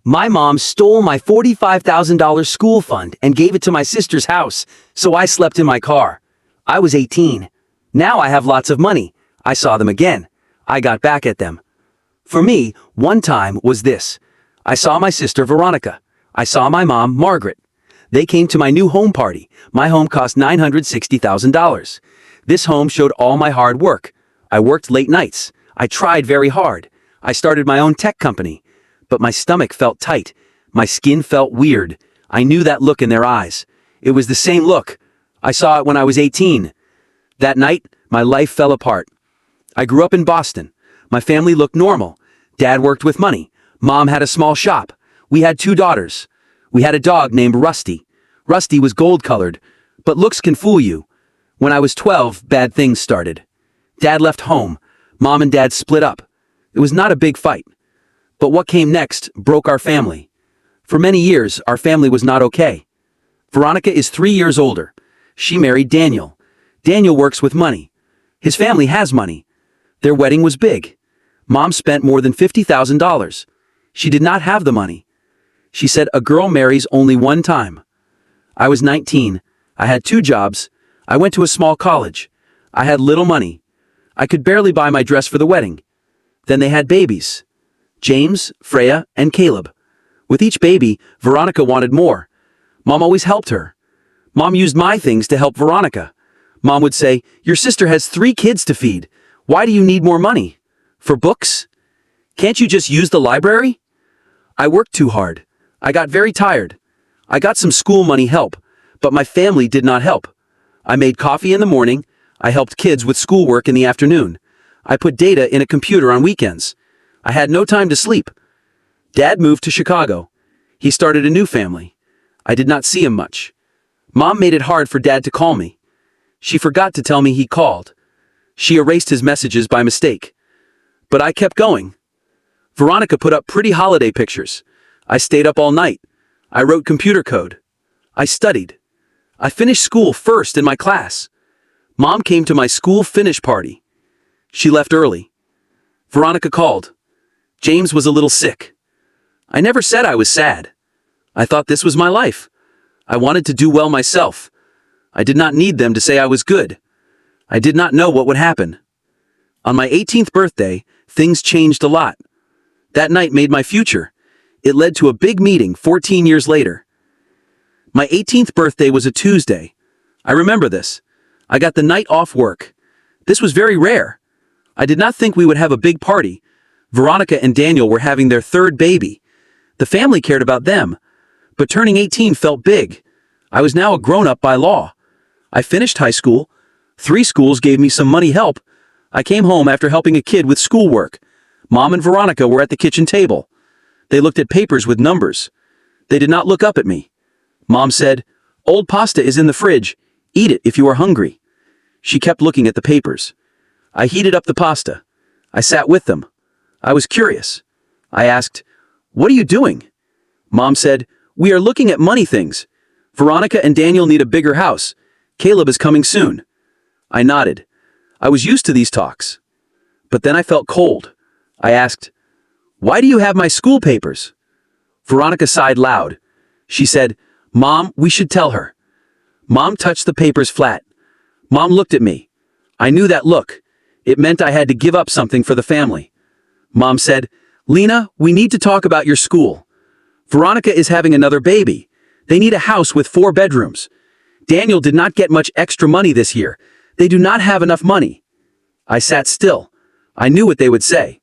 My mom stole my $45,000 school fund and gave it to my sister's house, so I slept in my car. I was 18. Now I have lots of money. I saw them again. I got back at them. For me, one time was this. I saw my sister Veronica. I saw my mom, Margaret. They came to my new home party. My home cost $960,000. This home showed all my hard work. I worked late nights. I tried very hard. I started my own tech company. But my stomach felt tight. My skin felt weird. I knew that look in their eyes. It was the same look. I saw it when I was 18. That night, my life fell apart. I grew up in Boston. My family looked normal. Dad worked with money. Mom had a small shop. We had 2 daughters. We had a dog named Rusty. Rusty was gold-colored, but looks can fool you. When I was 12, bad things started. Dad left home. Mom and Dad split up. It was not a big fight. But what came next broke our family. For many years, our family was not okay. Veronica is 3 years older. She married Daniel. Daniel works with money. His family has money. Their wedding was big. Mom spent more than $50,000. She did not have the money. She said a girl marries only one time. I was 19. I had 2 jobs. I went to a small college. I had little money. I could barely buy my dress for the wedding. Then they had babies. James, Freya, and Caleb. With each baby, Veronica wanted more. Mom always helped her. Mom used my things to help Veronica. Mom would say, "Your sister has 3 kids to feed. Why do you need more money? For books? Can't you just use the library?" I worked too hard. I got very tired. I got some school money help, but my family did not help. I made coffee in the morning. I helped kids with schoolwork in the afternoon. I put data in a computer on weekends. I had no time to sleep. Dad moved to Chicago. He started a new family. I did not see him much. Mom made it hard for Dad to call me. She forgot to tell me he called. She erased his messages by mistake. But I kept going. Veronica put up pretty holiday pictures. I stayed up all night. I wrote computer code. I studied. I finished school first in my class. Mom came to my school finish party. She left early. Veronica called. James was a little sick. I never said I was sad. I thought this was my life. I wanted to do well myself. I did not need them to say I was good. I did not know what would happen. On my 18th birthday, things changed a lot. That night made my future. It led to a big meeting 14 years later. My 18th birthday was a Tuesday. I remember this. I got the night off work. This was very rare. I did not think we would have a big party. Veronica and Daniel were having their 3rd baby. The family cared about them. But turning 18 felt big. I was now a grown-up by law. I finished high school. 3 schools gave me some money help. I came home after helping a kid with schoolwork. Mom and Veronica were at the kitchen table. They looked at papers with numbers. They did not look up at me. Mom said, "Old pasta is in the fridge. Eat it if you are hungry." She kept looking at the papers. I heated up the pasta. I sat with them. I was curious. I asked, "What are you doing?" Mom said, "We are looking at money things. Veronica and Daniel need a bigger house. Caleb is coming soon." I nodded. I was used to these talks. But then I felt cold. I asked, "Why do you have my school papers?" Veronica sighed loud. She said, "Mom, we should tell her." Mom touched the papers flat. Mom looked at me. I knew that look. It meant I had to give up something for the family. Mom said, "Lena, we need to talk about your school. Veronica is having another baby. They need a house with 4 bedrooms. Daniel did not get much extra money this year. They do not have enough money." I sat still. I knew what they would say.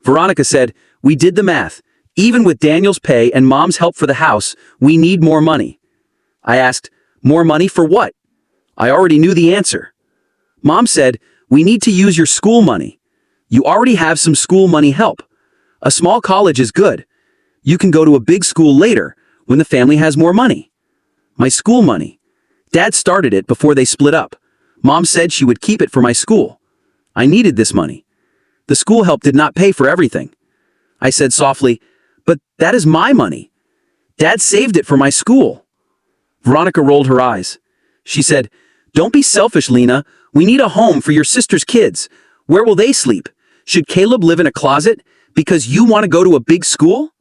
Veronica said, "We did the math. Even with Daniel's pay and Mom's help for the house, we need more money." I asked, "More money for what?" I already knew the answer. Mom said, "We need to use your school money. You already have some school money help. A small college is good. You can go to a big school later when the family has more money." My school money. Dad started it before they split up. Mom said she would keep it for my school. I needed this money. The school help did not pay for everything. I said softly, "But that is my money. Dad saved it for my school." Veronica rolled her eyes. She said, "Don't be selfish, Lena. We need a home for your sister's kids. Where will they sleep? Should Caleb live in a closet because you want to go to a big school?"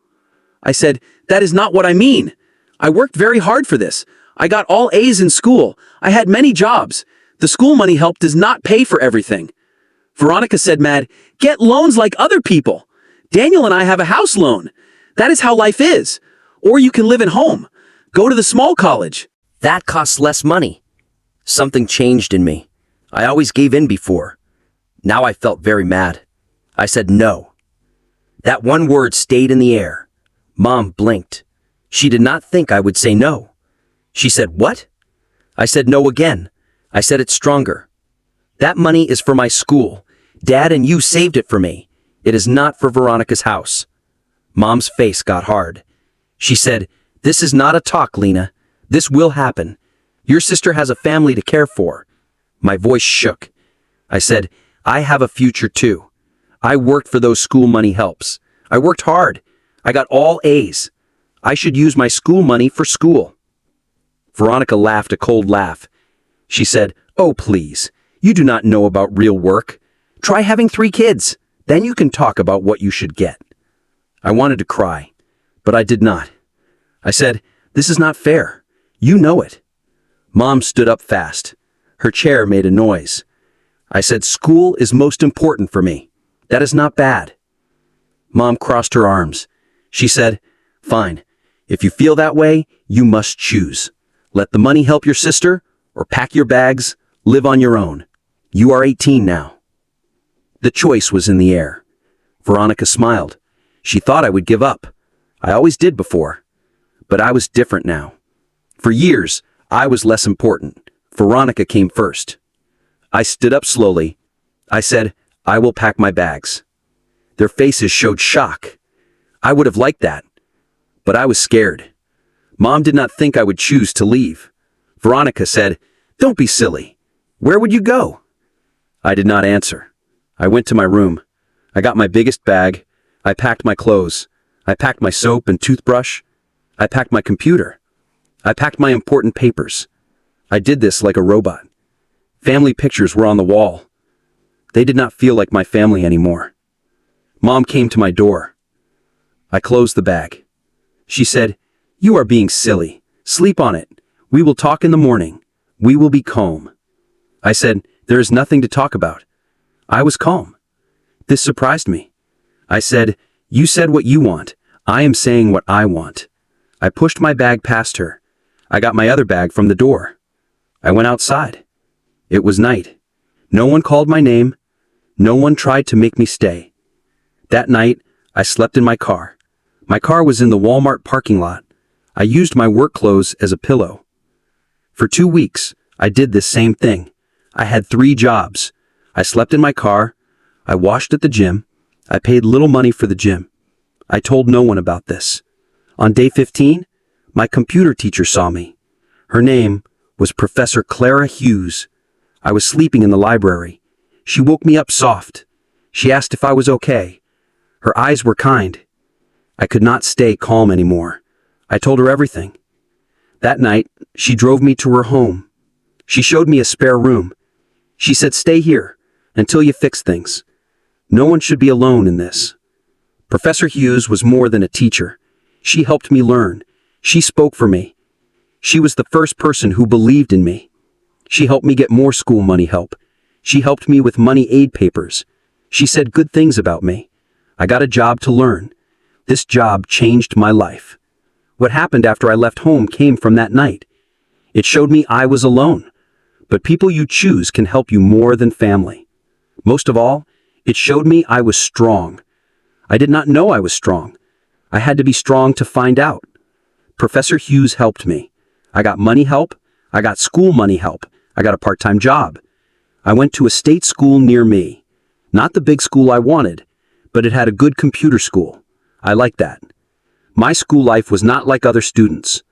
I said, "That is not what I mean. I worked very hard for this. I got all A's in school. I had many jobs. The school money help does not pay for everything." Veronica said mad, "Get loans like other people. Daniel and I have a house loan. That is how life is. Or you can live at home. Go to the small college." That costs less money. Something changed in me. I always gave in before. Now I felt very mad. I said no. That one word stayed in the air. Mom blinked. She did not think I would say no. She said, "What?" I said no again. I said it stronger. "That money is for my school. Dad and you saved it for me. It is not for Veronica's house." Mom's face got hard. She said, "This is not a talk, Lena. This will happen. Your sister has a family to care for." My voice shook. I said, "I have a future too. I worked for those school money helps. I worked hard. I got all A's. I should use my school money for school." Veronica laughed a cold laugh. She said, "Oh, please. You do not know about real work. Try having 3 kids. Then you can talk about what you should get." I wanted to cry, but I did not. I said, "This is not fair. You know it." Mom stood up fast. Her chair made a noise. I said, "School is most important for me. That is not bad." Mom crossed her arms. She said, "Fine. If you feel that way, you must choose. Let the money help your sister, or pack your bags, live on your own. You are 18 now." The choice was in the air. Veronica smiled. She thought I would give up. I always did before. But I was different now. For years, I was less important. Veronica came first. I stood up slowly. I said, "I will pack my bags." Their faces showed shock. I would have liked that. But I was scared. Mom did not think I would choose to leave. Veronica said, "Don't be silly. Where would you go?" I did not answer. I went to my room. I got my biggest bag. I packed my clothes. I packed my soap and toothbrush. I packed my computer. I packed my important papers. I did this like a robot. Family pictures were on the wall. They did not feel like my family anymore. Mom came to my door. I closed the bag. She said, "You are being silly. Sleep on it. We will talk in the morning. We will be calm." I said, "There is nothing to talk about." I was calm. This surprised me. I said, "You said what you want. I am saying what I want." I pushed my bag past her. I got my other bag from the door. I went outside. It was night. No one called my name. No one tried to make me stay. That night, I slept in my car. My car was in the Walmart parking lot. I used my work clothes as a pillow. For 2 weeks, I did this same thing. I had 3 jobs. I slept in my car. I washed at the gym. I paid little money for the gym. I told no one about this. On day 15, my computer teacher saw me. Her name was Professor Clara Hughes. I was sleeping in the library. She woke me up soft. She asked if I was okay. Her eyes were kind. I could not stay calm anymore. I told her everything. That night, she drove me to her home. She showed me a spare room. She said, "Stay here until you fix things. No one should be alone in this." Professor Hughes was more than a teacher. She helped me learn. She spoke for me. She was the first person who believed in me. She helped me get more school money help. She helped me with money aid papers. She said good things about me. I got a job to learn. This job changed my life. What happened after I left home came from that night. It showed me I was alone. But people you choose can help you more than family. Most of all, it showed me I was strong. I did not know I was strong. I had to be strong to find out. Professor Hughes helped me. I got money help. I got school money help. I got a part-time job. I went to a state school near me. Not the big school I wanted, but it had a good computer school. I liked that. My school life was not like other students.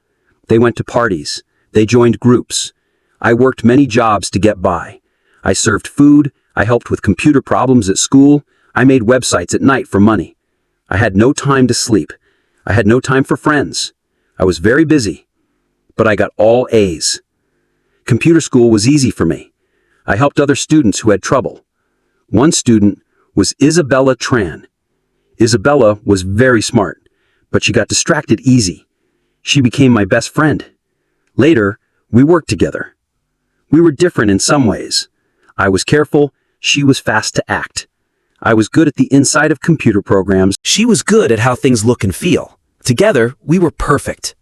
They went to parties. They joined groups. I worked many jobs to get by. I served food. I helped with computer problems at school. I made websites at night for money. I had no time to sleep. I had no time for friends. I was very busy. But I got all A's. Computer school was easy for me. I helped other students who had trouble. One student was Isabella Tran. Isabella was very smart, but she got distracted easy. She became my best friend. Later, we worked together. We were different in some ways. I was careful, she was fast to act. I was good at the inside of computer programs. She was good at how things look and feel. Together, we were perfect.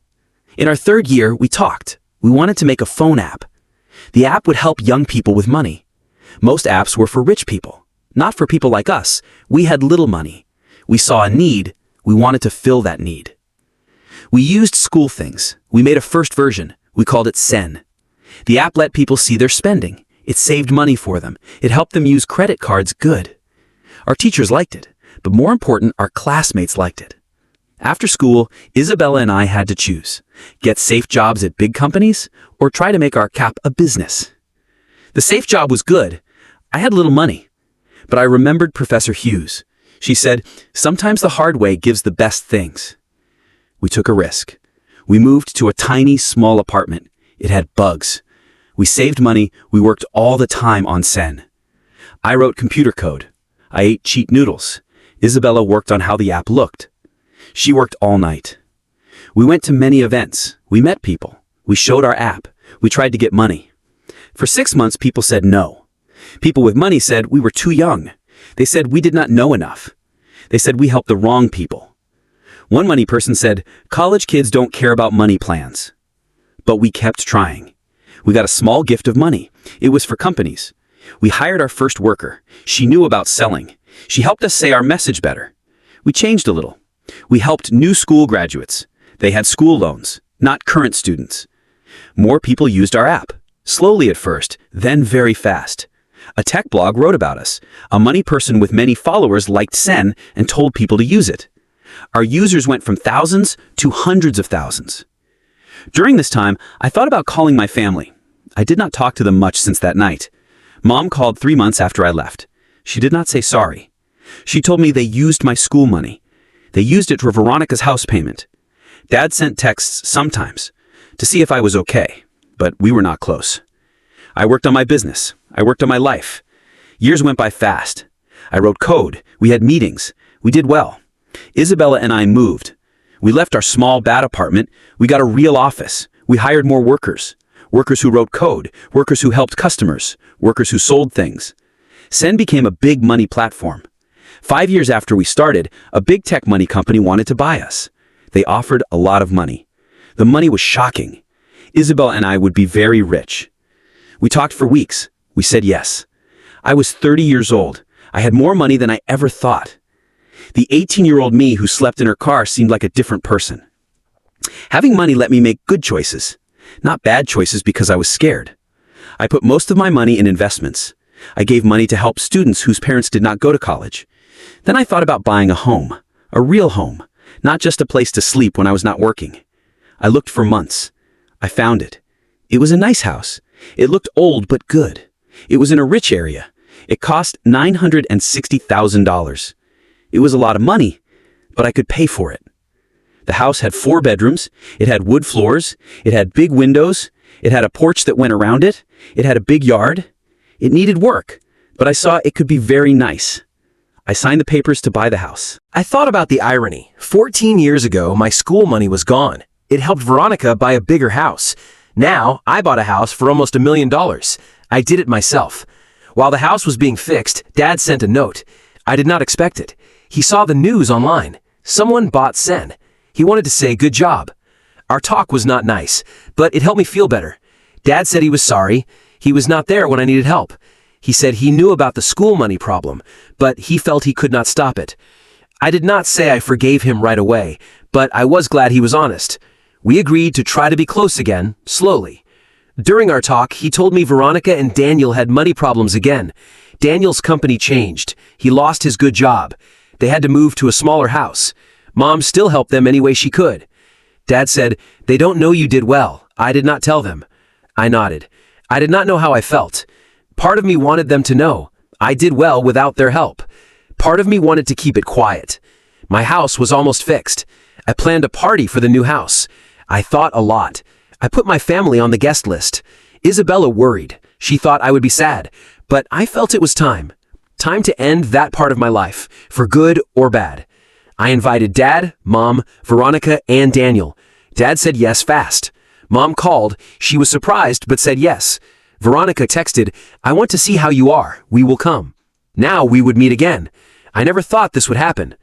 In our third year, we talked. We wanted to make a phone app. The app would help young people with money. Most apps were for rich people, not for people like us. We had little money. We saw a need. We wanted to fill that need. We used school things. We made a first version. We called it Sen. The app let people see their spending. It saved money for them. It helped them use credit cards good. Our teachers liked it, but more important, our classmates liked it. After school, Isabella and I had to choose. Get safe jobs at big companies or try to make our app a business. The safe job was good. I had little money. But I remembered Professor Hughes. She said, sometimes the hard way gives the best things. We took a risk. We moved to a tiny, small apartment. It had bugs. We saved money. We worked all the time on Sen. I wrote computer code. I ate cheat noodles. Isabella worked on how the app looked. She worked all night. We went to many events. We met people. We showed our app. We tried to get money. For 6 months, people said no. People with money said we were too young. They said we did not know enough. They said we helped the wrong people. One money person said, college kids don't care about money plans. But we kept trying. We got a small gift of money. It was for companies. We hired our first worker. She knew about selling. She helped us say our message better. We changed a little. We helped new school graduates. They had school loans, not current students. More people used our app. Slowly at first, then very fast. A tech blog wrote about us. A money person with many followers liked Sen and told people to use it. Our users went from thousands to hundreds of thousands. During this time, I thought about calling my family. I did not talk to them much since that night. Mom called 3 months after I left. She did not say sorry. She told me they used my school money. They used it for Veronica's house payment. Dad sent texts sometimes to see if I was okay, but we were not close. I worked on my business. I worked on my life. Years went by fast. I wrote code. We had meetings. We did well. Isabella and I moved. We left our small, bad apartment. We got a real office. We hired more workers. Workers who wrote code. Workers who helped customers. Workers who sold things. Sen became a big money platform. 5 years after we started, a big tech money company wanted to buy us. They offered a lot of money. The money was shocking. Isabella and I would be very rich. We talked for weeks. We said yes. I was 30 years old. I had more money than I ever thought. The 18-year-old me who slept in her car seemed like a different person. Having money let me make good choices, not bad choices because I was scared. I put most of my money in investments. I gave money to help students whose parents did not go to college. Then I thought about buying a home, a real home, not just a place to sleep when I was not working. I looked for months. I found it. It was a nice house. It looked old but good. It was in a rich area. It cost $960,000. It was a lot of money, but I could pay for it. The house had 4 bedrooms. It had wood floors. It had big windows. It had a porch that went around it. It had a big yard. It needed work, but I saw it could be very nice. I signed the papers to buy the house. I thought about the irony. 14 years ago, my school money was gone. It helped Veronica buy a bigger house. Now, I bought a house for almost $1 million. I did it myself. While the house was being fixed, Dad sent a note. I did not expect it. He saw the news online. Someone bought Sen. He wanted to say good job. Our talk was not nice, but it helped me feel better. Dad said he was sorry. He was not there when I needed help. He said he knew about the school money problem, but he felt he could not stop it. I did not say I forgave him right away, but I was glad he was honest. We agreed to try to be close again, slowly. During our talk, he told me Veronica and Daniel had money problems again. Daniel's company changed. He lost his good job. They had to move to a smaller house. Mom still helped them any way she could. Dad said, "They don't know you did well. I did not tell them." I nodded. I did not know how I felt. Part of me wanted them to know. I did well without their help. Part of me wanted to keep it quiet. My house was almost fixed. I planned a party for the new house. I thought a lot. I put my family on the guest list. Isabella worried. She thought I would be sad. But I felt it was time. Time to end that part of my life, for good or bad. I invited Dad, Mom, Veronica, and Daniel. Dad said yes fast. Mom called. She was surprised but said yes. Veronica texted, "I want to see how you are. We will come." Now we would meet again. I never thought this would happen.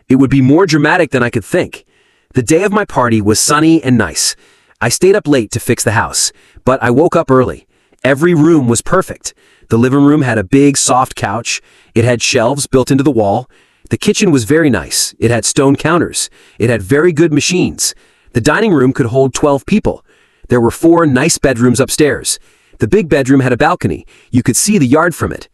It would be more dramatic than I could think. The day of my party was sunny and nice. I stayed up late to fix the house, but I woke up early. Every room was perfect. The living room had a big, soft couch. It had shelves built into the wall. The kitchen was very nice. It had stone counters. It had very good machines. The dining room could hold 12 people. There were 4 nice bedrooms upstairs. The big bedroom had a balcony. You could see the yard from it.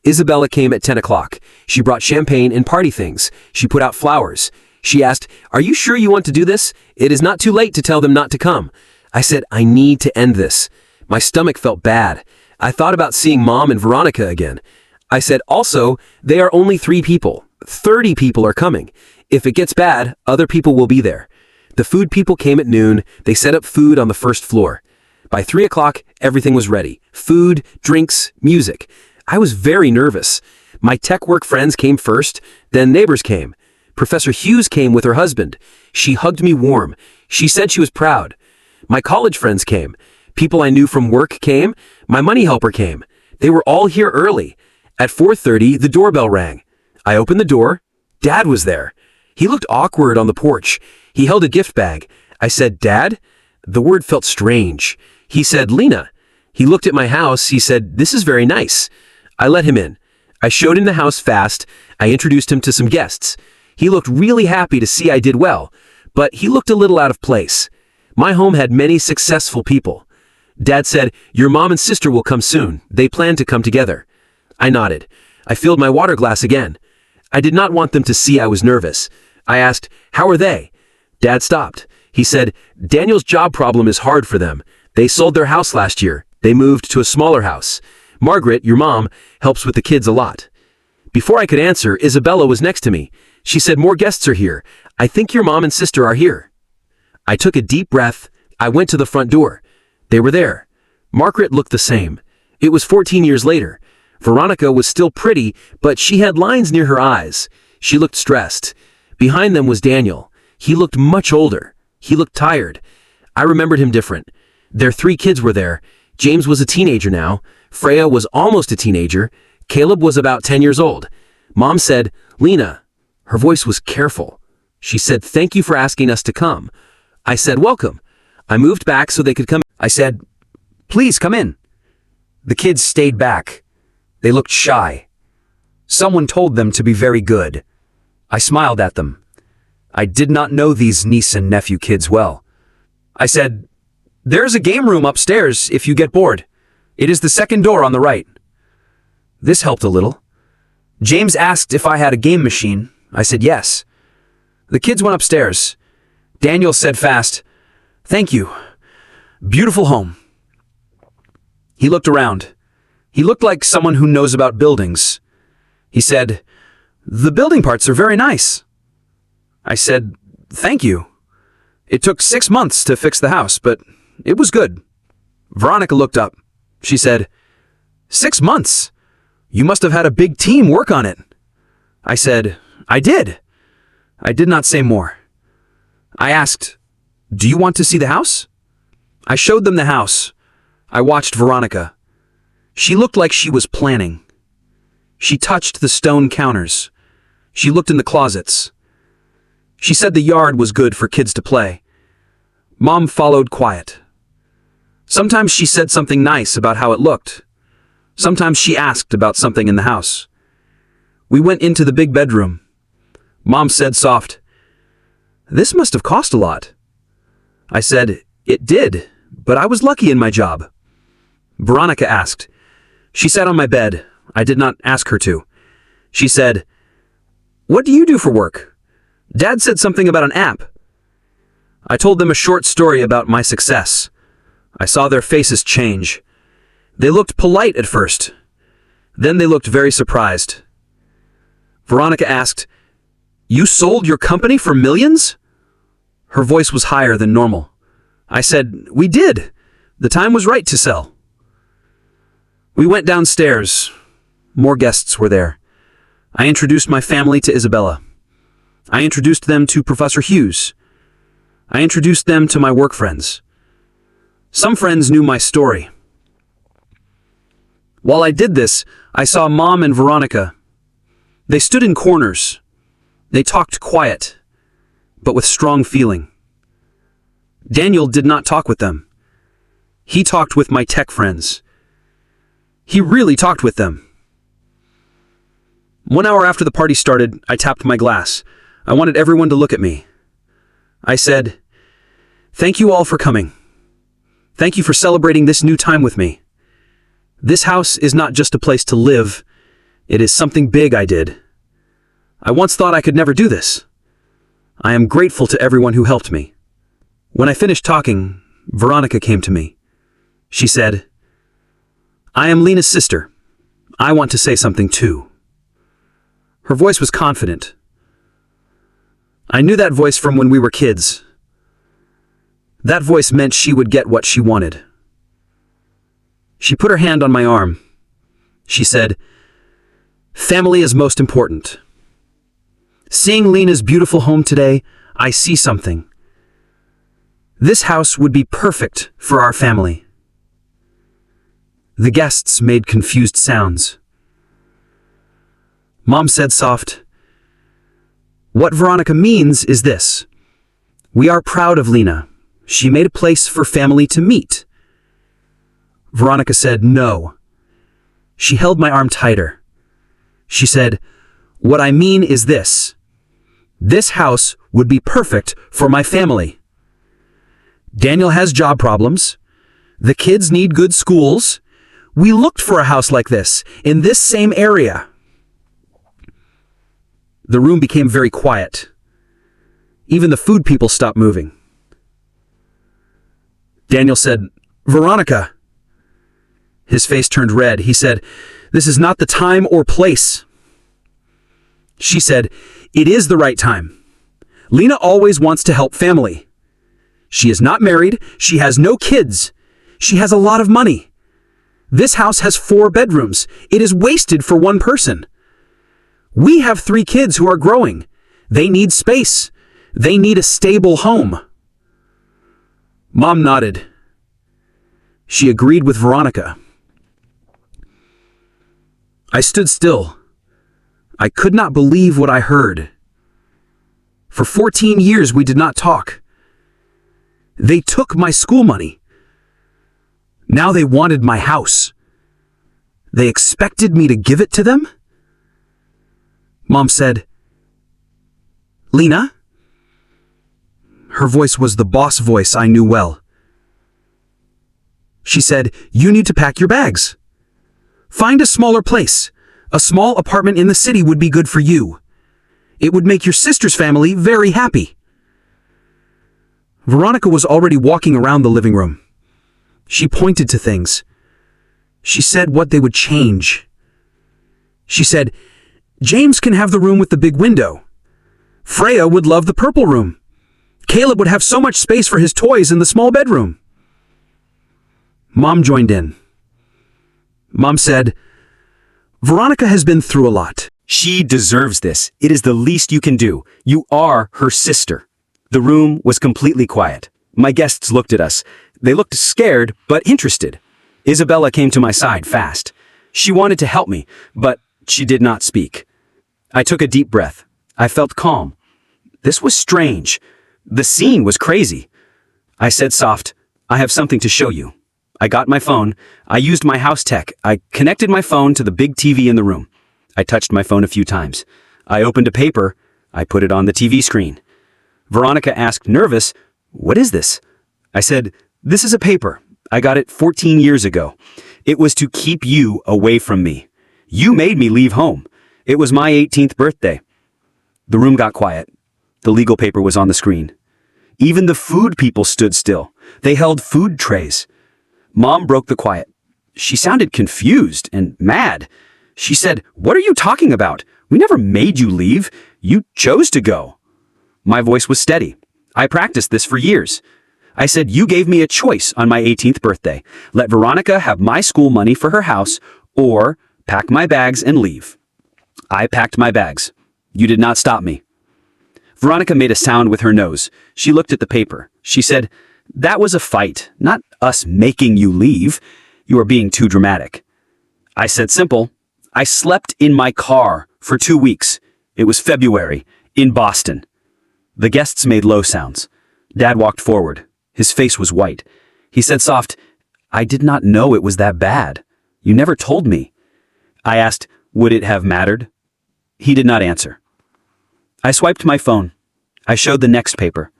Isabella came at 10 o'clock. She brought champagne and party things. She put out flowers. She asked, "Are you sure you want to do this? It is not too late to tell them not to come." I said, "I need to end this." My stomach felt bad. I thought about seeing Mom and Veronica again. I said, "Also, they are only 3 people. 30 people are coming. If it gets bad, other people will be there." The food people came at noon. They set up food on the first floor. By 3 o'clock, everything was ready. Food, drinks, music. I was very nervous. My tech work friends came first, then neighbors came. Professor Hughes came with her husband. She hugged me warm. She said she was proud. My college friends came. People I knew from work came. My money helper came. They were all here early. At 4:30, the doorbell rang. I opened the door. Dad was there. He looked awkward on the porch. He held a gift bag. I said, "Dad?" The word felt strange. He said, "Lena." He looked at my house. He said, "This is very nice." I let him in. I showed him the house fast. I introduced him to some guests. He looked really happy to see I did well, but he looked a little out of place. My home had many successful people. Dad said, "Your mom and sister will come soon. They plan to come together." I nodded. I filled my water glass again. I did not want them to see I was nervous. I asked, "How are they?" Dad stopped. He said, "Daniel's job problem is hard for them. They sold their house last year. They moved to a smaller house. Margaret, your mom, helps with the kids a lot." Before I could answer, Isabella was next to me. She said, "More guests are here. I think your mom and sister are here." I took a deep breath. I went to the front door. They were there. Margaret looked the same. It was 14 years later. Veronica was still pretty, but she had lines near her eyes. She looked stressed. Behind them was Daniel. He looked much older. He looked tired. I remembered him different. Their 3 kids were there. James was a teenager now. Freya was almost a teenager. Caleb was about 10 years old. Mom said, "Lena." Her voice was careful. She said, "Thank you for asking us to come." I said, "Welcome." I moved back so they could come. I said, "Please come in." The kids stayed back. They looked shy. Someone told them to be very good. I smiled at them. I did not know these niece and nephew kids well. I said, "There's a game room upstairs if you get bored. It is the second door on the right." This helped a little. James asked if I had a game machine. I said yes. The kids went upstairs. Daniel said fast, "Thank you. Beautiful home." He looked around. He looked like someone who knows about buildings. He said, "The building parts are very nice." I said, "Thank you. It took 6 months to fix the house, but it was good." Veronica looked up. She said, "6 months? You must have had a big team work on it." I said, "I did." I did not say more. I asked, "Do you want to see the house?" I showed them the house. I watched Veronica. She looked like she was planning. She touched the stone counters. She looked in the closets. She said the yard was good for kids to play. Mom followed quiet. Sometimes she said something nice about how it looked. Sometimes she asked about something in the house. We went into the big bedroom. Mom said soft, "This must have cost a lot." I said, "It did, but I was lucky in my job." Veronica asked. She sat on my bed. I did not ask her to. She said, "What do you do for work? Dad said something about an app." I told them a short story about my success. I saw their faces change. They looked polite at first. Then they looked very surprised. Veronica asked, "You sold your company for millions?" Her voice was higher than normal. I said, "We did. The time was right to sell." We went downstairs. More guests were there. I introduced my family to Isabella. I introduced them to Professor Hughes. I introduced them to my work friends. Some friends knew my story. While I did this, I saw Mom and Veronica. They stood in corners. They talked quiet, but with strong feeling. Daniel did not talk with them. He talked with my tech friends. He really talked with them. 1 hour after the party started, I tapped my glass. I wanted everyone to look at me. I said, "Thank you all for coming. Thank you for celebrating this new time with me. This house is not just a place to live. It is something big I did. I once thought I could never do this. I am grateful to everyone who helped me." When I finished talking, Veronica came to me. She said, "I am Lena's sister. I want to say something too." Her voice was confident. I knew that voice from when we were kids. That voice meant she would get what she wanted. She put her hand on my arm. She said, "Family is most important. Seeing Lena's beautiful home today, I see something. This house would be perfect for our family." The guests made confused sounds. Mom said soft, "What Veronica means is this. We are proud of Lena. She made a place for family to meet." Veronica said no. She held my arm tighter. She said, "What I mean is this. This house would be perfect for my family. Daniel has job problems. The kids need good schools. We looked for a house like this, in this same area." The room became very quiet. Even the food people stopped moving. Daniel said, "Veronica." His face turned red. He said, "This is not the time or place." She said, "It is the right time. Lena always wants to help family. She is not married. She has no kids. She has a lot of money. This house has 4 bedrooms. It is wasted for one person. We have 3 kids who are growing. They need space. They need a stable home." Mom nodded. She agreed with Veronica. I stood still. I could not believe what I heard. For 14 years we did not talk. They took my school money. Now they wanted my house. They expected me to give it to them? Mom said, "Lena?" Her voice was the boss voice I knew well. She said, "You need to pack your bags. Find a smaller place. A small apartment in the city would be good for you. It would make your sister's family very happy." Veronica was already walking around the living room. She pointed to things. She said what they would change. She said, "James can have the room with the big window. Freya would love the purple room. Caleb would have so much space for his toys in the small bedroom." Mom joined in. Mom said, "Veronica has been through a lot. She deserves this. It is the least you can do. You are her sister." The room was completely quiet. My guests looked at us. They looked scared, but interested. Isabella came to my side fast. She wanted to help me, but she did not speak. I took a deep breath. I felt calm. This was strange. The scene was crazy. I said soft, "I have something to show you." I got my phone. I used my house tech. I connected my phone to the big TV in the room. I touched my phone a few times. I opened a paper. I put it on the TV screen. Veronica asked, nervous, "What is this?" I said, "This is a paper. I got it 14 years ago. It was to keep you away from me. You made me leave home. It was my 18th birthday." The room got quiet. The legal paper was on the screen. Even the food people stood still. They held food trays. Mom broke the quiet. She sounded confused and mad. She said, "What are you talking about? We never made you leave. You chose to go." My voice was steady. I practiced this for years. I said, "You gave me a choice on my 18th birthday. Let Veronica have my school money for her house, or pack my bags and leave." I packed my bags. You did not stop me. Veronica made a sound with her nose. She looked at the paper. She said, "That was a fight, not us making you leave. You are being too dramatic." I said simple. "I slept in my car for 2 weeks. It was February, in Boston." The guests made low sounds. Dad walked forward. His face was white. He said soft, "I did not know it was that bad. You never told me." I asked, "Would it have mattered?" He did not answer. I swiped my phone. I showed the next paper.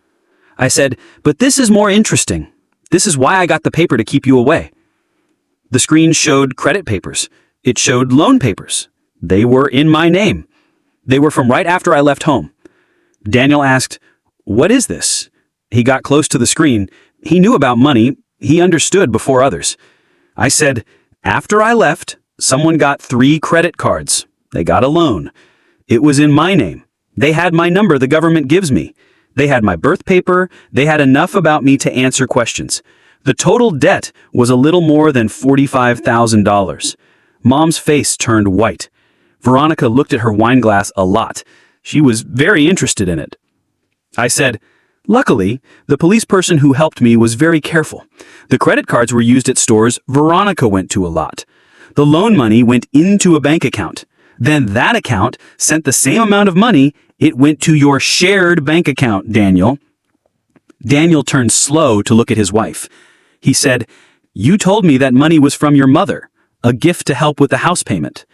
I said, "But this is more interesting. This is why I got the paper to keep you away." The screen showed credit papers. It showed loan papers. They were in my name. They were from right after I left home. Daniel asked, "What is this?" He got close to the screen. He knew about money. He understood before others. I said, "After I left, someone got 3 credit cards. They got a loan. It was in my name. They had my number the government gives me. They had my birth paper. They had enough about me to answer questions. The total debt was a little more than $45,000. Mom's face turned white. Veronica looked at her wine glass a lot. She was very interested in it. I said, "Luckily, the police person who helped me was very careful. The credit cards were used at stores Veronica went to a lot. The loan money went into a bank account. Then that account sent the same amount of money. It went to your shared bank account, Daniel." Daniel turned slow to look at his wife. He said, "You told me that money was from your mother, a gift to help with the house payment."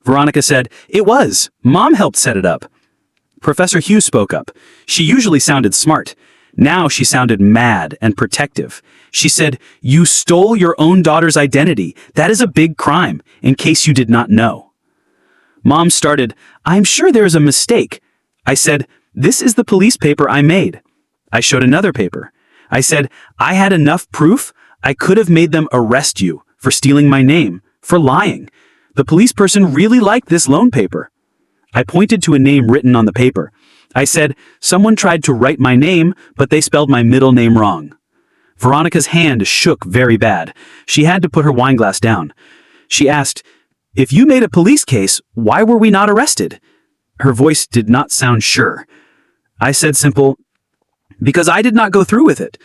Veronica said, "It was. Mom helped set it up." Professor Hughes spoke up. She usually sounded smart. Now she sounded mad and protective. She said, "You stole your own daughter's identity. That is a big crime, in case you did not know." Mom started, "I'm sure there's a mistake." I said, "This is the police paper I made." I showed another paper. I said, "I had enough proof. I could have made them arrest you for stealing my name, for lying. The police person really liked this loan paper." I pointed to a name written on the paper. I said, "Someone tried to write my name, but they spelled my middle name wrong." Veronica's hand shook very bad. She had to put her wine glass down. She asked, "If you made a police case, why were we not arrested?" Her voice did not sound sure. I said simple, "Because I did not go through with it.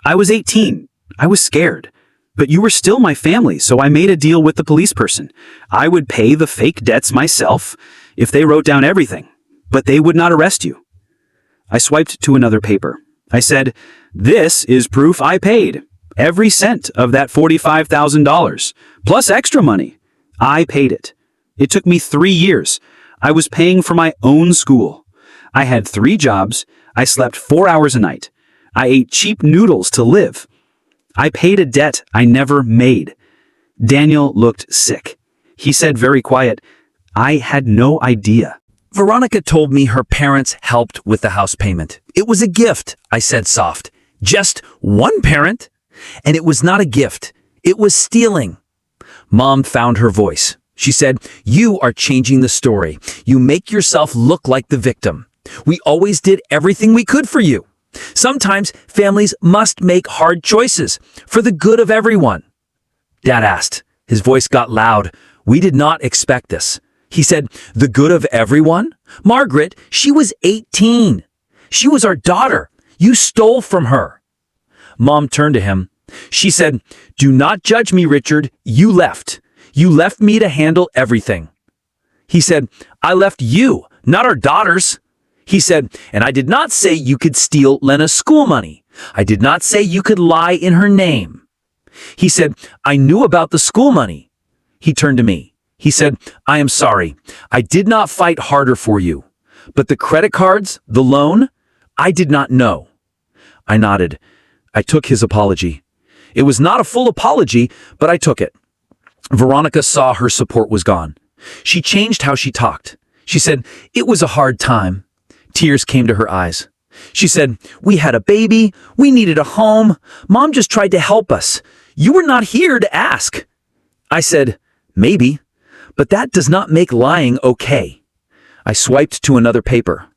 I was 18. I was scared. But you were still my family, so I made a deal with the police person. I would pay the fake debts myself if they wrote down everything, but they would not arrest you." I swiped to another paper. I said, "This is proof I paid. Every cent of that $45,000, plus extra money. I paid it. It took me 3 years. I was paying for my own school. I had 3 jobs. I slept 4 hours a night. I ate cheap noodles to live. I paid a debt I never made." Daniel looked sick. He said very quiet, "I had no idea." Veronica told me her parents helped with the house payment. It was a gift, I said soft. Just one parent? And it was not a gift. It was stealing. Mom found her voice. She said, "You are changing the story. You make yourself look like the victim. We always did everything we could for you. Sometimes families must make hard choices for the good of everyone." Dad asked. His voice got loud. "We did not expect this." He said, "The good of everyone? Margaret, she was 18. She was our daughter. You stole from her." Mom turned to him. She said, "Do not judge me, Richard. You left. You left me to handle everything." He said, "I left you, not our daughters." He said, "And I did not say you could steal Lena's school money. I did not say you could lie in her name." He said, "I knew about the school money." He turned to me. He said, "I am sorry. I did not fight harder for you. But the credit cards, the loan, I did not know." I nodded. I took his apology. It was not a full apology, but I took it. Veronica saw her support was gone. She changed how she talked. She said, "It was a hard time." Tears came to her eyes. She said, "We had a baby. We needed a home. Mom just tried to help us. You were not here to ask." I said, "Maybe, but that does not make lying okay." I swiped to another paper.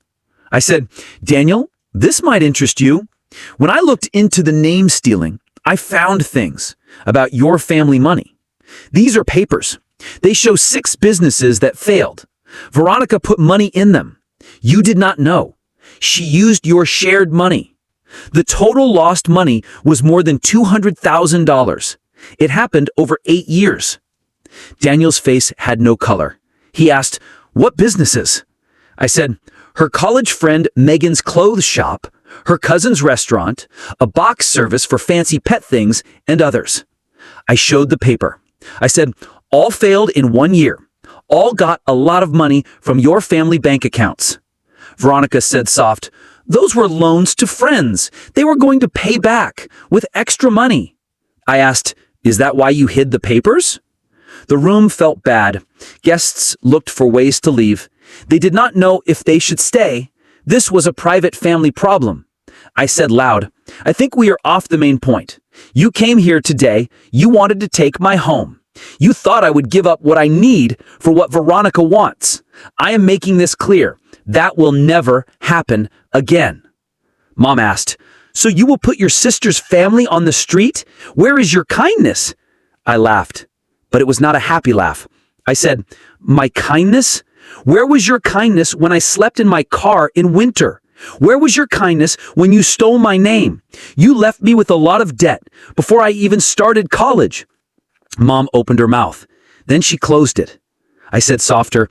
I said, "Daniel, this might interest you. When I looked into the name stealing, I found things about your family money. These are papers. They show 6 businesses that failed. Veronica put money in them. You did not know. She used your shared money. The total lost money was more than $200,000. It happened over 8 years. Daniel's face had no color. He asked, "What businesses?" I said, "Her college friend Megan's clothes shop, her cousin's restaurant, a box service for fancy pet things, and others." I showed the paper. I said, "All failed in 1 year. All got a lot of money from your family bank accounts." Veronica said soft, "Those were loans to friends. They were going to pay back with extra money." I asked, "Is that why you hid the papers?" The room felt bad. Guests looked for ways to leave. They did not know if they should stay. This was a private family problem. I said loud, "I think we are off the main point. You came here today. You wanted to take my home. You thought I would give up what I need for what Veronica wants. I am making this clear. That will never happen again." Mom asked, "So you will put your sister's family on the street? Where is your kindness?" I laughed, but it was not a happy laugh. I said, "My kindness? Where was your kindness when I slept in my car in winter? Where was your kindness when you stole my name? You left me with a lot of debt before I even started college." Mom opened her mouth. Then she closed it. I said softer,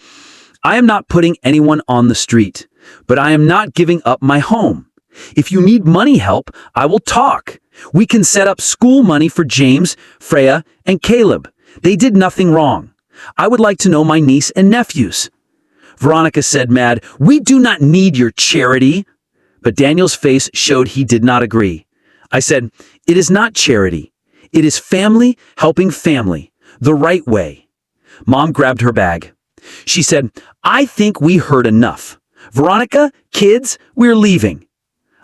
"I am not putting anyone on the street, but I am not giving up my home. If you need money help, I will talk. We can set up school money for James, Freya, and Caleb. They did nothing wrong. I would like to know my niece and nephews." Veronica said mad, "We do not need your charity." But Daniel's face showed he did not agree. I said, "It is not charity. It is family helping family, the right way." Mom grabbed her bag. She said, "I think we heard enough. Veronica, kids, we're leaving."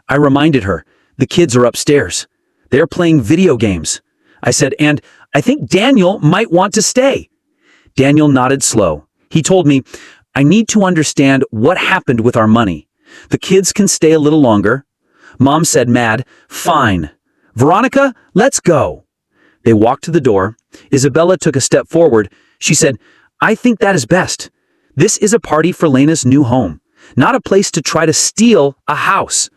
I reminded her, "The kids are upstairs. They're playing video games." I said, "And I think Daniel might want to stay." Daniel nodded slow. He told me, "I need to understand what happened with our money. The kids can stay a little longer." Mom said mad, "Fine. Veronica, let's go." They walked to the door. Isabella took a step forward. She said, "I think that is best. This is a party for Lena's new home, not a place to try to steal a house."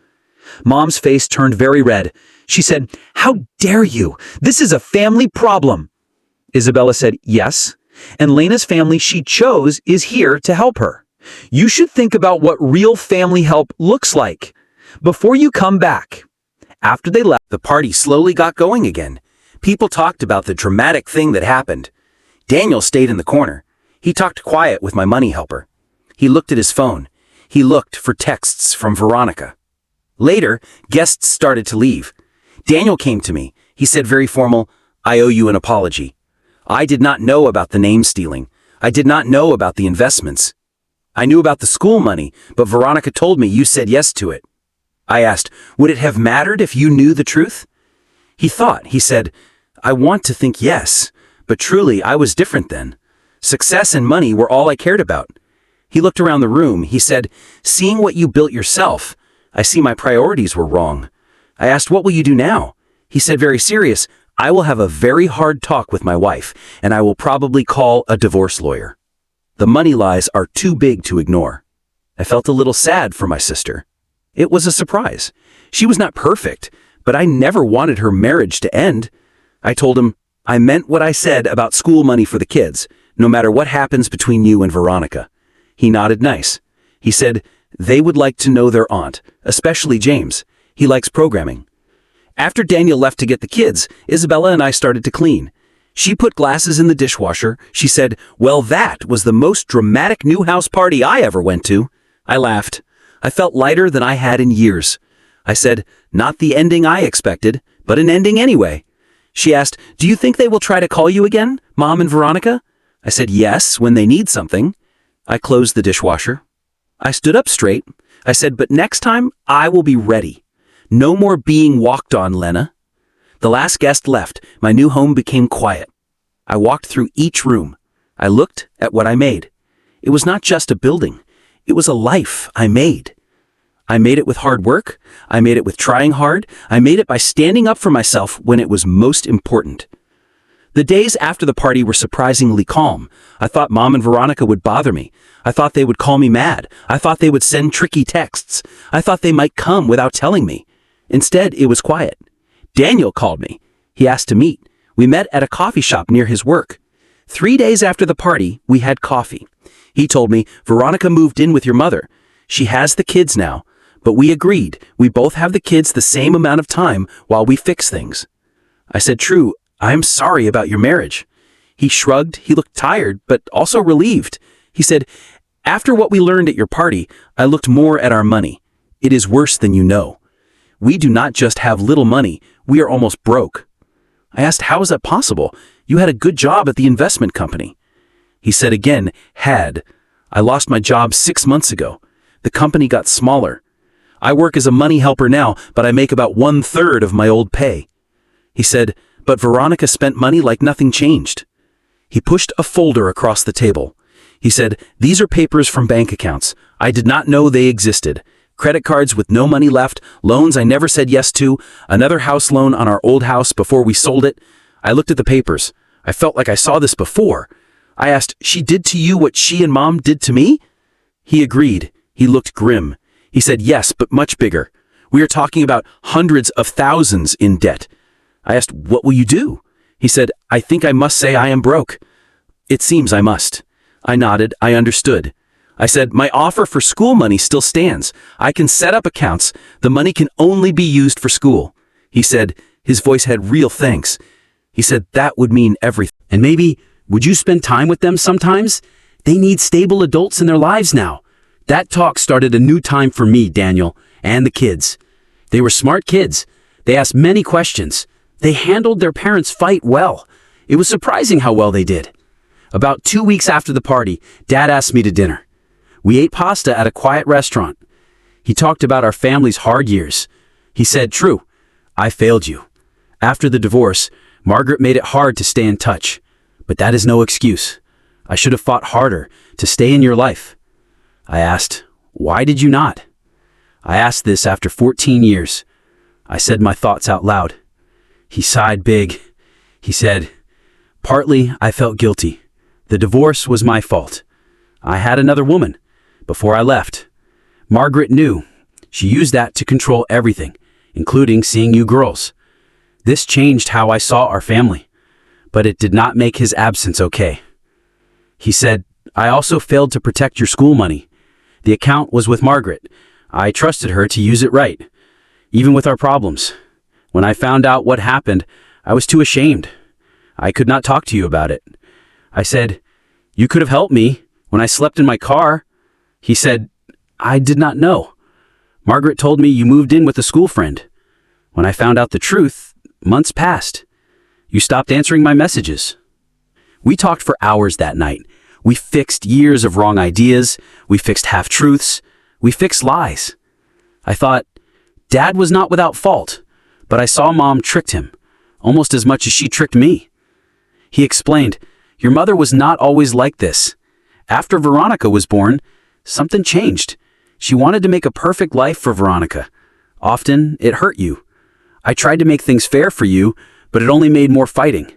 Mom's face turned very red. She said, "How dare you? This is a family problem." Isabella said, "Yes, and Lena's family she chose is here to help her. You should think about what real family help looks like before you come back." After they left, The party slowly got going again. People talked about the dramatic thing that happened. Daniel stayed in the corner. He talked quiet with my money helper. He looked at his phone. He looked for texts from Veronica. Later, guests started to leave. Daniel came to me. He said very formal, "I owe you an apology. I did not know about the name stealing. I did not know about the investments. I knew about the school money, but Veronica told me you said yes to it." I asked, "Would it have mattered if you knew the truth?" He thought. He said, "I want to think yes, but truly I was different then. Success and money were all I cared about." He looked around the room. He said, "Seeing what you built yourself, I see my priorities were wrong." I asked, "What will you do now?" He said very serious, "I will have a very hard talk with my wife, and I will probably call a divorce lawyer. The money lies are too big to ignore." I felt a little sad for my sister. It was a surprise. She was not perfect, but I never wanted her marriage to end. I told him, "I meant what I said about school money for the kids, no matter what happens between you and Veronica." He nodded nice. He said, "They would like to know their aunt, especially James. He likes programming." After Daniel left to get the kids, Isabella and I started to clean. She put glasses in the dishwasher. She said, "Well, that was the most dramatic new house party I ever went to." I laughed. I felt lighter than I had in years. I said, "Not the ending I expected, but an ending anyway." She asked, "Do you think they will try to call you again, Mom and Veronica?" I said, "Yes, when they need something." I closed the dishwasher. I stood up straight. I said, "But next time, I will be ready. No more being walked on, Lena." The last guest left. My new home became quiet. I walked through each room. I looked at what I made. It was not just a building. It was a life I made. I made it with hard work. I made it with trying hard. I made it by standing up for myself when it was most important. The days after the party were surprisingly calm. I thought Mom and Veronica would bother me. I thought they would call me mad. I thought they would send tricky texts. I thought they might come without telling me. Instead, it was quiet. Daniel called me. He asked to meet. We met at a coffee shop near his work. 3 days after the party, we had coffee. He told me, Veronica moved in with your mother. She has the kids now. But we agreed. We both have the kids the same amount of time while we fix things. I said, True, I am sorry about your marriage. He shrugged. He looked tired, but also relieved. He said, After what we learned at your party, I looked more at our money. It is worse than you know. We do not just have little money, we are almost broke. I asked, How is that possible? You had a good job at the investment company. He said again, Had. I lost my job 6 months ago. The company got smaller. I work as a money helper now, but I make about 1/3 of my old pay. He said, But Veronica spent money like nothing changed. He pushed a folder across the table. He said, These are papers from bank accounts. I did not know they existed. Credit cards with no money left, loans I never said yes to, another house loan on our old house before we sold it. I looked at the papers. I felt like I saw this before. I asked, She did to you what she and Mom did to me? He agreed. He looked grim. He said, Yes, but much bigger. We are talking about hundreds of thousands in debt. I asked, What will you do? He said, I think I must say I am broke. It seems I must. I nodded. I understood. I said, My offer for school money still stands. I can set up accounts. The money can only be used for school. He said, his voice had real thanks. He said, That would mean everything. And maybe, would you spend time with them sometimes? They need stable adults in their lives now. That talk started a new time for me, Daniel, and the kids. They were smart kids. They asked many questions. They handled their parents' fight well. It was surprising how well they did. About 2 weeks after the party, Dad asked me to dinner. We ate pasta at a quiet restaurant. He talked about our family's hard years. He said, True, I failed you. After the divorce, Margaret made it hard to stay in touch. But that is no excuse. I should have fought harder to stay in your life. I asked, Why did you not? I asked this after 14 years. I said my thoughts out loud. He sighed big. He said, Partly, I felt guilty. The divorce was my fault. I had another woman before I left. Margaret knew. She used that to control everything, including seeing you girls. This changed how I saw our family, but it did not make his absence okay. He said, I also failed to protect your school money. The account was with Margaret. I trusted her to use it right, even with our problems. When I found out what happened, I was too ashamed. I could not talk to you about it. I said, You could have helped me when I slept in my car. He said, I did not know. Margaret told me you moved in with a school friend. When I found out the truth, months passed. You stopped answering my messages. We talked for hours that night. We fixed years of wrong ideas. We fixed half-truths. We fixed lies. I thought, Dad was not without fault, but I saw Mom tricked him, almost as much as she tricked me. He explained, Your mother was not always like this. After Veronica was born, something changed. She wanted to make a perfect life for Veronica. Often, it hurt you. I tried to make things fair for you, but it only made more fighting.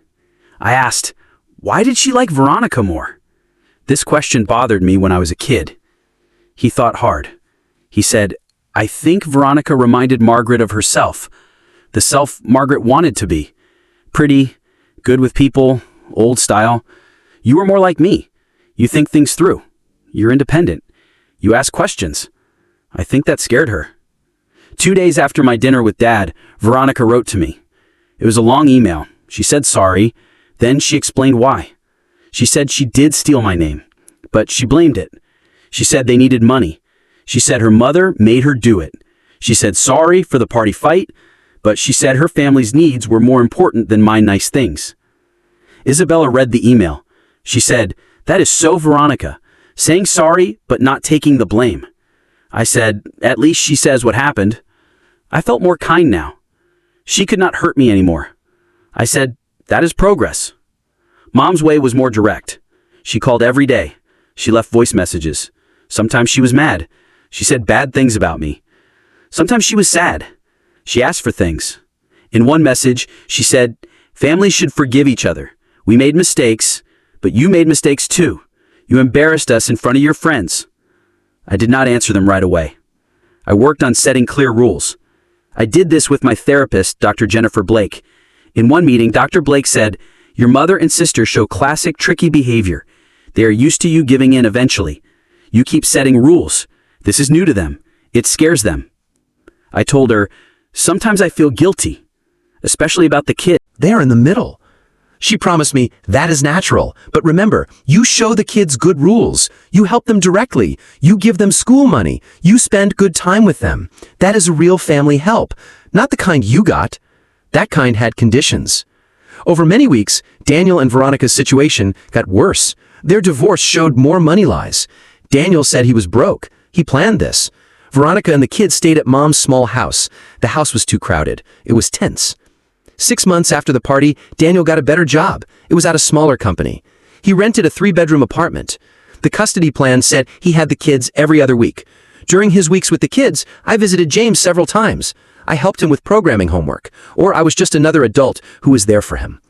I asked, Why did she like Veronica more? This question bothered me when I was a kid. He thought hard. He said, I think Veronica reminded Margaret of herself, the self Margaret wanted to be. Pretty, good with people, old style. You were more like me. You think things through. You're independent. You ask questions. I think that scared her. 2 days after my dinner with Dad, Veronica wrote to me. It was a long email. She said sorry. Then she explained why. She said she did steal my name, but she blamed it. She said they needed money. She said her mother made her do it. She said sorry for the party fight, but she said her family's needs were more important than my nice things. Isabella read the email. She said, That is so Veronica, saying sorry but not taking the blame. I said, At least she says what happened. I felt more kind now. She could not hurt me anymore. I said, That is progress. Mom's way was more direct. She called every day. She left voice messages. Sometimes she was mad. She said bad things about me. Sometimes she was sad. She asked for things. In one message, she said, Families should forgive each other. We made mistakes, but you made mistakes too. You embarrassed us in front of your friends. I did not answer them right away. I worked on setting clear rules. I did this with my therapist, Dr. Jennifer Blake. In one meeting, Dr. Blake said, "Your mother and sister show classic tricky behavior. They are used to you giving in eventually. You keep setting rules. This is new to them. It scares them." I told her, "Sometimes I feel guilty, especially about the kid." They're in the middle. She promised me that is natural, but remember, you show the kids good rules. You help them directly. You give them school money. You spend good time with them. That is a real family help, not the kind you got. That kind had conditions. Over many weeks, Daniel and Veronica's situation got worse. Their divorce showed more money lies. Daniel said he was broke. He planned this. Veronica and the kids stayed at Mom's small house. The house was too crowded. It was tense. 6 months after the party, Daniel got a better job. It was at a smaller company. He rented a 3-bedroom apartment. The custody plan said he had the kids every other week. During his weeks with the kids, I visited James several times. I helped him with programming homework, or I was just another adult who was there for him.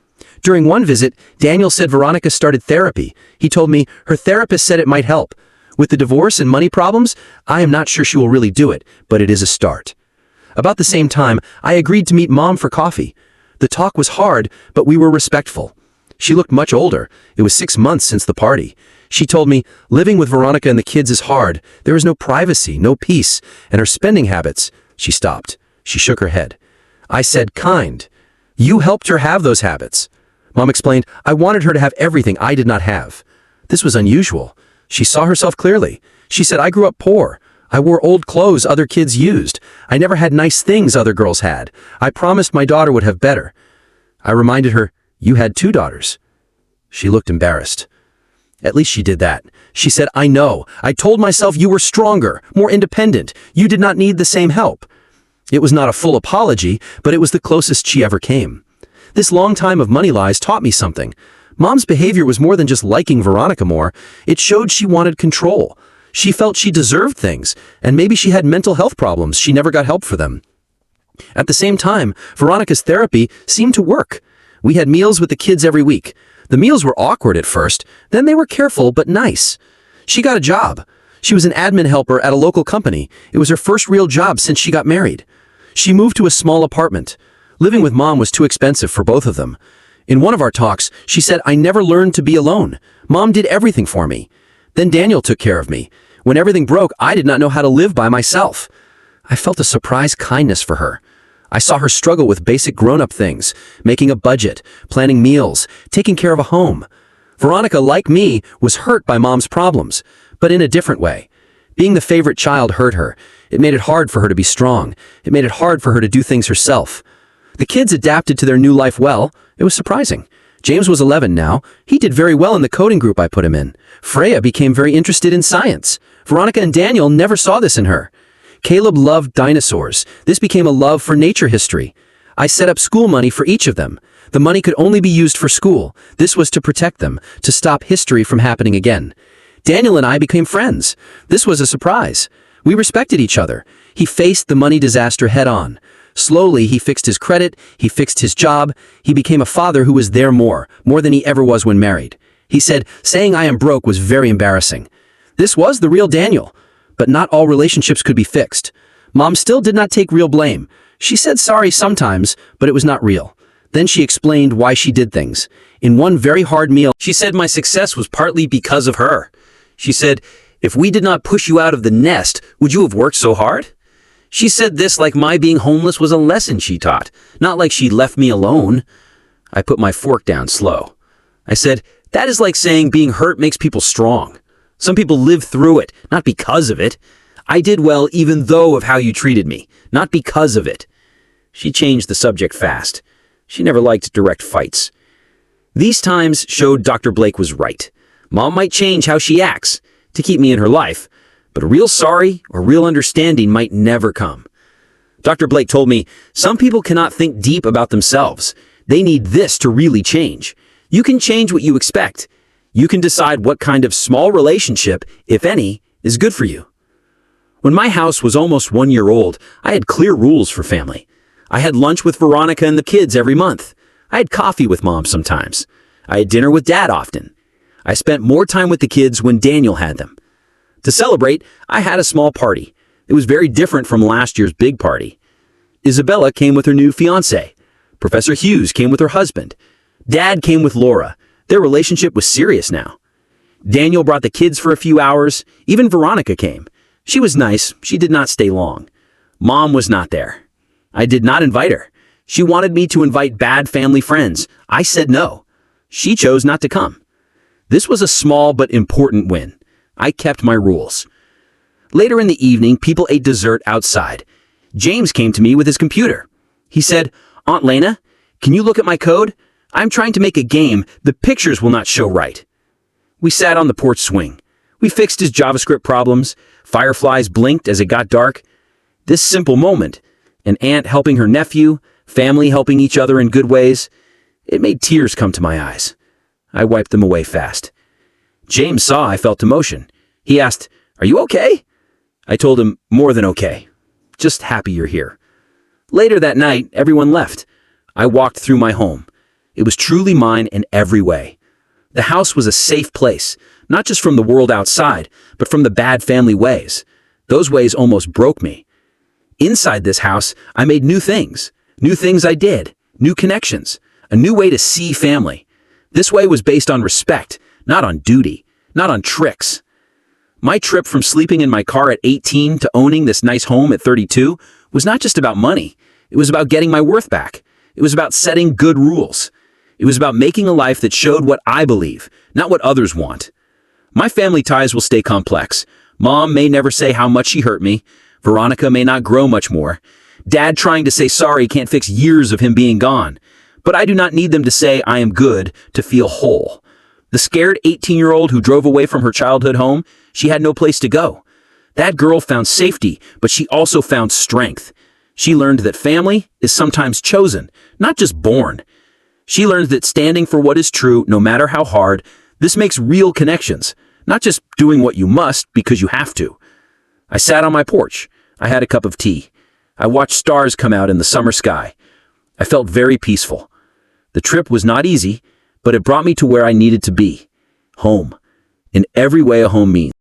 During one visit, Daniel said Veronica started therapy. He told me her therapist said it might help. With the divorce and money problems, I am not sure she will really do it, but it is a start. About the same time, I agreed to meet Mom for coffee. The talk was hard, but we were respectful. She looked much older. It was 6 months since the party. She told me, living with Veronica and the kids is hard. There is no privacy, no peace, and her spending habits. She stopped. She shook her head. I said, kind. You helped her have those habits. Mom explained, I wanted her to have everything I did not have. This was unusual. She saw herself clearly. She said, I grew up poor. I wore old clothes other kids used. I never had nice things other girls had. I promised my daughter would have better. I reminded her, you had 2 daughters. She looked embarrassed. At least she did that. She said, I know. I told myself you were stronger, more independent. You did not need the same help. It was not a full apology, but it was the closest she ever came. This long time of money lies taught me something. Mom's behavior was more than just liking Veronica more. It showed she wanted control. She felt she deserved things, and maybe she had mental health problems. She never got help for them. At the same time, Veronica's therapy seemed to work. We had meals with the kids every week. The meals were awkward at first, then they were careful but nice. She got a job. She was an admin helper at a local company. It was her first real job since she got married. She moved to a small apartment. Living with Mom was too expensive for both of them. In one of our talks, she said, I never learned to be alone. Mom did everything for me. Then Daniel took care of me. When everything broke, I did not know how to live by myself. I felt a surprise kindness for her. I saw her struggle with basic grown-up things, making a budget, planning meals, taking care of a home. Veronica, like me, was hurt by Mom's problems, but in a different way. Being the favorite child hurt her. It made it hard for her to be strong. It made it hard for her to do things herself. The kids adapted to their new life well. It was surprising. James was 11 now. He did very well in the coding group I put him in. Freya became very interested in science. Veronica and Daniel never saw this in her. Caleb loved dinosaurs. This became a love for nature history. I set up school money for each of them. The money could only be used for school. This was to protect them, to stop history from happening again. Daniel and I became friends. This was a surprise. We respected each other. He faced the money disaster head on. Slowly, he fixed his credit, he fixed his job, he became a father who was there more than he ever was when married. He said, saying I am broke was very embarrassing. This was the real Daniel, but not all relationships could be fixed. Mom still did not take real blame. She said sorry sometimes, but it was not real. Then she explained why she did things. In one very hard meal, she said my success was partly because of her. She said, if we did not push you out of the nest, would you have worked so hard? She said this like my being homeless was a lesson she taught, not like she left me alone. I put my fork down slow. I said, that is like saying being hurt makes people strong. Some people live through it, not because of it. I did well even though of how you treated me, not because of it. She changed the subject fast. She never liked direct fights. These times showed Dr. Blake was right. Mom might change how she acts to keep me in her life, but a real sorry or real understanding might never come. Dr. Blake told me, some people cannot think deep about themselves. They need this to really change. You can change what you expect. You can decide what kind of small relationship, if any, is good for you. When my house was almost 1 year old, I had clear rules for family. I had lunch with Veronica and the kids every month. I had coffee with Mom sometimes. I had dinner with Dad often. I spent more time with the kids when Daniel had them. To celebrate, I had a small party. It was very different from last year's big party. Isabella came with her new fiancé. Professor Hughes came with her husband. Dad came with Laura. Their relationship was serious now. Daniel brought the kids for a few hours. Even Veronica came. She was nice. She did not stay long. Mom was not there. I did not invite her. She wanted me to invite bad family friends. I said no. She chose not to come. This was a small but important win. I kept my rules. Later in the evening, people ate dessert outside. James came to me with his computer. He said, "Aunt Lena, can you look at my code? I'm trying to make a game. The pictures will not show right." We sat on the porch swing. We fixed his JavaScript problems. Fireflies blinked as it got dark. This simple moment, an aunt helping her nephew, family helping each other in good ways, it made tears come to my eyes. I wiped them away fast. James saw I felt emotion. He asked, "Are you okay?" I told him, "More than okay. Just happy you're here." Later that night, everyone left. I walked through my home. It was truly mine in every way. The house was a safe place, not just from the world outside, but from the bad family ways. Those ways almost broke me. Inside this house, I made new things I did, new connections, a new way to see family. This way was based on respect, not on duty, not on tricks. My trip from sleeping in my car at 18 to owning this nice home at 32 was not just about money. It was about getting my worth back. It was about setting good rules. It was about making a life that showed what I believe, not what others want. My family ties will stay complex. Mom may never say how much she hurt me. Veronica may not grow much more. Dad trying to say sorry can't fix years of him being gone. But I do not need them to say I am good to feel whole. The scared 18-year-old who drove away from her childhood home, she had no place to go. That girl found safety, but she also found strength. She learned that family is sometimes chosen, not just born. She learned that standing for what is true, no matter how hard, this makes real connections, not just doing what you must because you have to. I sat on my porch. I had a cup of tea. I watched stars come out in the summer sky. I felt very peaceful. The trip was not easy, but it brought me to where I needed to be. Home. In every way a home means.